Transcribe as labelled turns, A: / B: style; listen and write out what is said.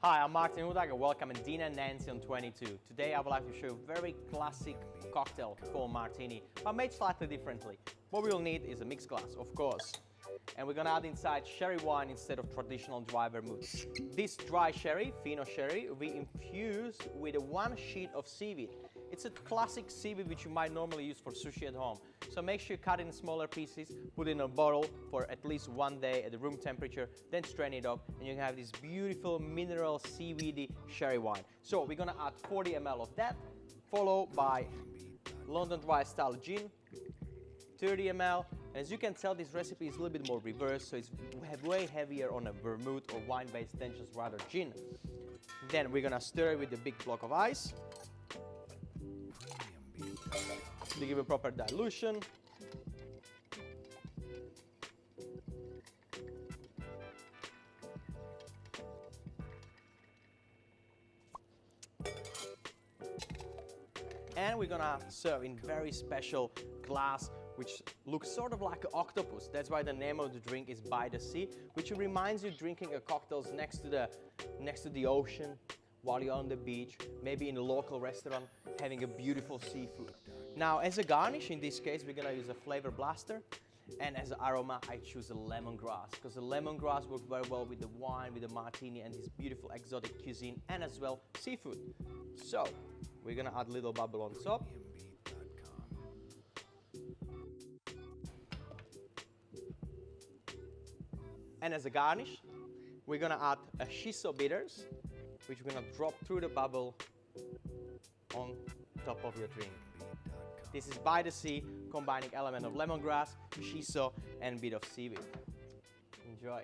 A: Hi, I'm Martin Hudak and welcome to Dina and Nancy on 22. Today I would like to show you a very classic cocktail called Martini, but made slightly differently. What we'll need is a mixed glass, of course. And we're gonna add inside sherry wine instead of traditional dry vermouth. This dry sherry, Fino sherry, we infuse with one sheet of seaweed. It's a classic seaweed which you might normally use for sushi at home. So make sure you cut it in smaller pieces, put it in a bottle for at least 1 day at the room temperature, then strain it off, and you can have this beautiful mineral seaweedy sherry wine. So we're gonna add 40 ml of that, followed by London dry style gin, 30 ml. And as you can tell, this recipe is a little bit more reversed, so it's way heavier on a vermouth or wine-based than just rather gin. Then we're gonna stir it with a big block of ice to give a proper dilution. And we're gonna serve in very special glass which looks sort of like an octopus. That's why the name of the drink is By the Sea, which reminds you drinking a cocktails next to the ocean while you're on the beach, maybe in a local restaurant having a beautiful seafood. Now as a garnish, in this case we're gonna use a Flavour Blaster, and as an aroma I choose a lemongrass because the lemongrass works very well with the wine, with the martini and this beautiful exotic cuisine, and as well seafood. So we're gonna add a little bubble on top. And as a garnish, we're gonna add a shiso bitters, which we're gonna drop through the bubble on top of your drink. This is By the Sea, combining element of lemongrass, shiso, and a bit of seaweed. Enjoy.